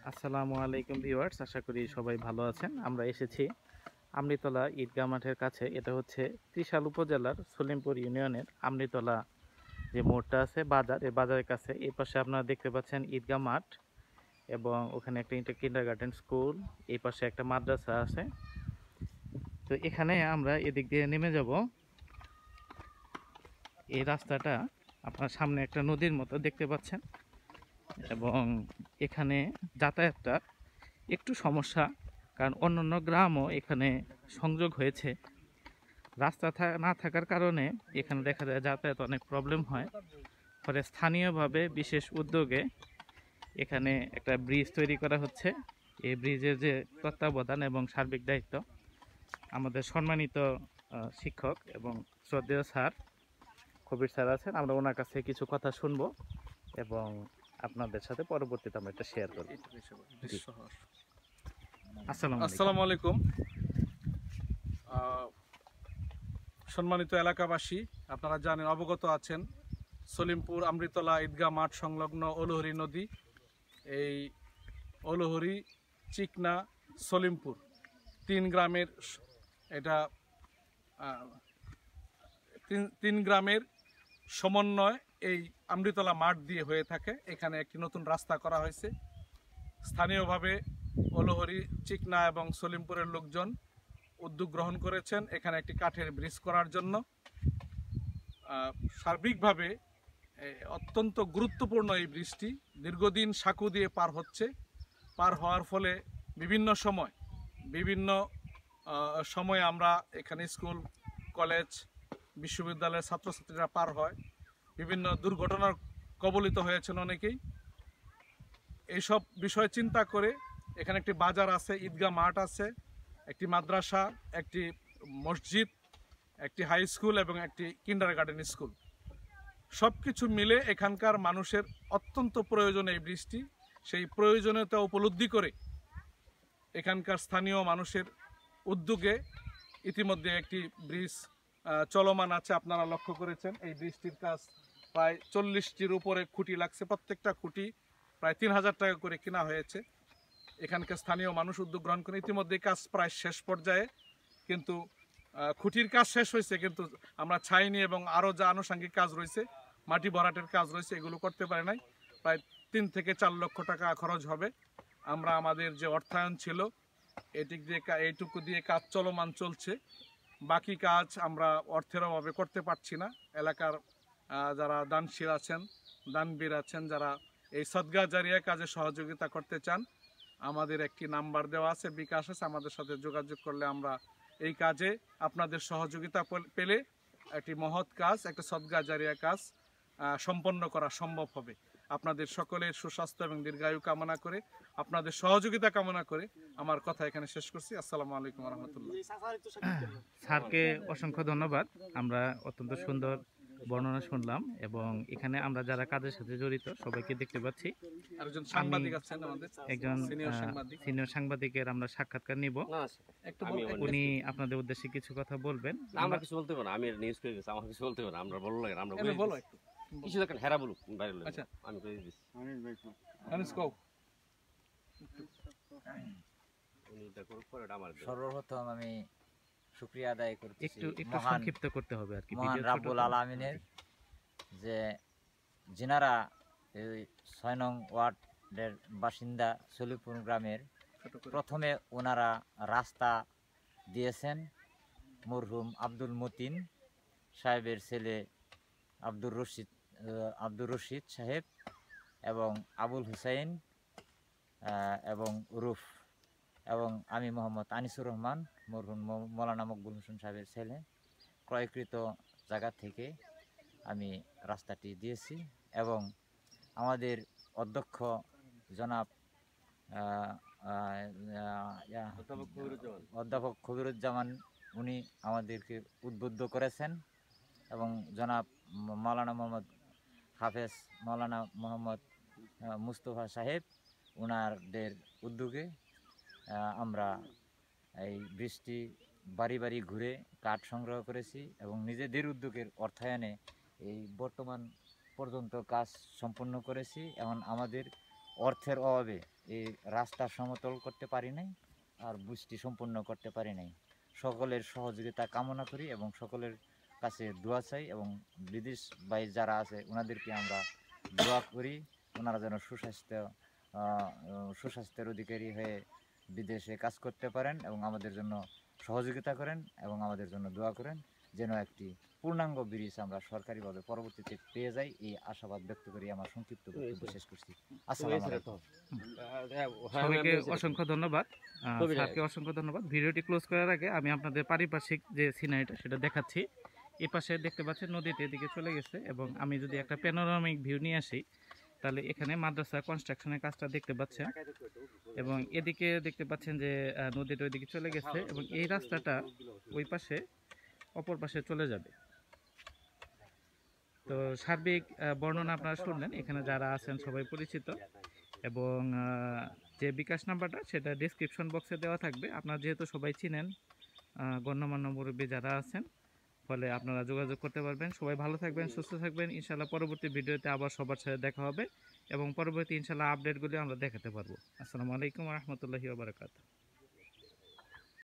আসসালামু আলাইকুম ভিউয়ার্স, আশা করি সবাই ভালো আছেন। আমরা এসেছি আমৃতলা ঈদগাহ মাঠের কাছে। এটা হচ্ছে ত্রিশাল উপজেলার সলিমপুর ইউনিয়নের আমৃতলা যে মোড়টা আছে বাজার, এই বাজারের কাছে। এই পাশে আপনারা দেখতে পাচ্ছেন ঈদগাহ মাঠ এবং ওখানে একটা কিন্ডারগার্টেন স্কুল, এই পাশে একটা মাদ্রাসা আছে। তো এখানে আমরা এদিক দিয়ে নেমে যাব। এই রাস্তাটা আপনার সামনে একটা নদীর মতো দেখতে পাচ্ছেন এবং এখানে যাতায়াতটা একটু সমস্যা, কারণ অন্যান্য গ্রামও এখানে সংযোগ হয়েছে। রাস্তা না থাকার কারণে এখানে দেখা যায় যাতায়াত অনেক প্রবলেম হয়। ফলে স্থানীয়ভাবে বিশেষ উদ্যোগে এখানে একটা ব্রিজ তৈরি করা হচ্ছে। এই ব্রিজের যে তত্ত্বাবধান এবং সার্বিক দায়িত্ব আমাদের সম্মানিত শিক্ষক এবং শ্রদ্ধেয় স্যার কবির স্যার আছেন। আমরা ওনার কাছে কিছু কথা শুনবো এবং আপনাদের সাথে পরবর্তীতে আমরা এটা শেয়ার করব। আসসালামু আলাইকুম। সম্মানিত এলাকাবাসী, আপনারা জানেন, অবগত আছেন, সলিমপুর আমৃতলা ঈদগাহ মাঠ সংলগ্ন অলুহরি নদী, এই অলুহরি, চিকনা, সলিমপুর তিন গ্রামের এটা তিন গ্রামের সমন্বয় এই আমৃতলা মাঠ দিয়ে হয়ে থাকে। এখানে একটি নতুন রাস্তা করা হয়েছে। স্থানীয়ভাবে অলুহরি, চিকনা এবং সলিমপুরের লোকজন উদ্যোগ গ্রহণ করেছেন এখানে একটি কাঠের ব্রিজ করার জন্য। সার্বিকভাবে অত্যন্ত গুরুত্বপূর্ণ এই ব্রিজটি দীর্ঘদিন সাঁকু দিয়ে পার হওয়ার ফলে বিভিন্ন সময় আমরা এখানে স্কুল, কলেজ, বিশ্ববিদ্যালয়ের ছাত্রছাত্রীরা পার হয়, বিভিন্ন দুর্ঘটনার কবলিত হয়েছেন অনেকেই। এইসব বিষয় চিন্তা করে এখানে একটি বাজার আছে, ঈদগাহ মাঠ আছে, একটি মাদ্রাসা, একটি মসজিদ, একটি হাই স্কুল এবং একটি কিন্ডারগার্টেন স্কুল, সব কিছু মিলে এখানকার মানুষের অত্যন্ত প্রয়োজন এই ব্রিজটি। সেই প্রয়োজনীয়তা উপলব্ধি করে এখানকার স্থানীয় মানুষের উদ্যোগে ইতিমধ্যে একটি ব্রিজ চলমান আছে। আপনারা লক্ষ্য করেছেন এই ব্রিজটির কাজ প্রায় 40টির উপরে খুঁটি লাগছে। প্রত্যেকটা খুঁটি প্রায় 3000 টাকা করে কেনা হয়েছে। এখানকার স্থানীয় মানুষ উদ্যোগ গ্রহণ করে ইতিমধ্যে কাজ প্রায় শেষ পর্যায়ে, কিন্তু খুঁটির কাজ শেষ হয়েছে, কিন্তু আমরা ছাইনি এবং আরও যা আনুষঙ্গিক কাজ রয়েছে, মাটি ভরাটের কাজ রয়েছে, এগুলো করতে পারে নাই। প্রায় 3 থেকে 4 লক্ষ টাকা খরচ হবে। আমরা আমাদের যে অর্থায়ন ছিল এইটুকু দিয়ে কাজ চলমান চলছে। বাকি কাজ আমরা অর্থের অভাবে করতে পারছি না। এলাকার যারা দানশীল আছেন, দানবীর আছেন, যারা এই সদগা জারিয়া কাজে সহযোগিতা করতে চান, আমাদের একটি নাম্বার দেওয়া আছে, বিকাশ আছে, আমাদের সাথে যোগাযোগ করলে আমরা এই কাজে আপনাদের সহযোগিতা পেলে একটি মহৎ কাজ, একটা সদগা জারিয়া কাজ সম্পন্ন করা সম্ভব হবে। আপনাদের সকলের সুস্বাস্থ্য এবং দীর্ঘায়ু কামনা করে, আপনাদের সহযোগিতা কামনা করে আমার কথা এখানে শেষ করছি। আসসালামু আলাইকুম ওয়া রাহমাতুল্লাহ। স্যারকে অসংখ্য ধন্যবাদ। আমরা অত্যন্ত সুন্দর বর্ণনা শুনলাম এবং এখানে আমরা যারা কাজের সাথে জড়িত সবাইকে দেখতে পাচ্ছি। একজন সাংবাদিক আছেন, আমাদের একজন সিনিয়র সাংবাদিকের আমরা সাক্ষাৎকার নিব। উনি আপনাদের উদ্দেশ্যে কিছু কথা বলবেন। আমরা কিছু বলতে পারি না, আমি নিউজ করে গেছি, আমার কিছু বলতে পারি না, আমরা বলবো লাগে, আমরা বলো একটু কিছু দেখেন, হেরা বলুক বাইরে। আচ্ছা, আমি করে দিচ্ছি। সর্বপ্রথম আমি শুকরিয়া আদায় করছি একটু সংক্ষিপ্ত করতে হবে আর কি, মহান রাব্বুল আলামিনের, যে যিনারা এই 6 নং ওয়ার্ডের বাসিন্দা সলিমপুর গ্রামের প্রথমে ওনারা রাস্তা দিয়েছেন মরহুম আব্দুল মতিন সাহেবের ছেলে আব্দুর রশিদ সাহেব এবং আবুল হুসাইন এবং রুফ, এবং আমি মোহাম্মদ আনিসুর রহমান মরহুম মৌলানা মকবুল হোসেন সাহেবের ছেলে। ক্রয়কৃত জায়গা থেকে আমি রাস্তাটি দিয়েছি এবং আমাদের অধ্যক্ষ জনাব অধ্যাপক খবিরুজ্জামান উনি আমাদেরকে উদ্বুদ্ধ করেছেন এবং জনাব মাওলানা মোহাম্মদ হাফেজ মাওলানা মোহাম্মদ মুস্তফা সাহেব ওনাদের উদ্যোগে আমরা এই বৃষ্টি বাড়ি বাড়ি ঘুরে কাঠ সংগ্রহ করেছি এবং নিজেদের উদ্যোগের অর্থায়নে এই বর্তমান পর্যন্ত কাজ সম্পন্ন করেছি। এখন আমাদের অর্থের অভাবে এই রাস্তা সমতল করতে পারি নাই আর বৃষ্টি সম্পূর্ণ করতে পারি নাই। সকলের সহযোগিতা কামনা করি এবং সকলের কাছে দোয়া চাই এবং বিদেশ ভাই যারা আছে ওনাদেরকে আমরা দোয়া করি ওনারা যেন সুস্বাস্থ্যের অধিকারী হয়ে বিদেশে কাজ করতে পারেন এবং আমাদের জন্য সহযোগিতা করেন এবং আমাদের জন্য দোয়া করেন যেন একটি পূর্ণাঙ্গ ব্রিজ আমরা সরকারিভাবে পরবর্তীতে পেয়ে যাই এই আশাবাদ ব্যক্ত করি আমার সংক্ষিপ্ত বক্তব্য শেষ করছি। আসসালামু আলাইকুম। সবাইকে অসংখ্য ধন্যবাদ, স্যারকে অসংখ্য ধন্যবাদ। ভিডিওটি ক্লোজ করার আগে আমি আপনাদের পারিপার্শ্বিক যে সিনারিটা সেটা দেখাচ্ছি। এই পাশে দেখতে পাচ্ছেন নদীতে এদিকে চলে গেছে এবং আমি যদি একটা প্যানোরামিক ভিউ নিয়ে আসি তাহলে এখানে মাদ্রাসা কনস্ট্রাকশনের কাজটা দেখতে পাচ্ছেন এবং এদিকে দেখতে পাচ্ছেন যে নদীটা ওইদিকে চলে গেছে এবং এই রাস্তাটা ওই পাশে অপর পাশে চলে যাবে। তো সার্বিক বর্ণনা আপনারা শুনলেন, এখানে যারা আছেন সবাই পরিচিত এবং যে বিকাশ নাম্বারটা সেটা ডেসক্রিপশন বক্সে দেওয়া থাকবে। আপনারা যেহেতু সবাই চিনেন গণ্যমান্য মুরব্বী যারা আছেন, ফলে আপনারা যোগাযোগ করতে পারবেন। সবাই ভালো থাকবেন, সুস্থ থাকবেন। ইনশাল্লাহ পরবর্তী ভিডিওতে আবার সবার সাথে দেখা হবে এবং পরবর্তী ইনশাল্লাহ আপডেটগুলি আমরা দেখাতে পারবো। আসসালামু আলাইকুম ওয়া রাহমাতুল্লাহি ওয়া বারাকাতুহু।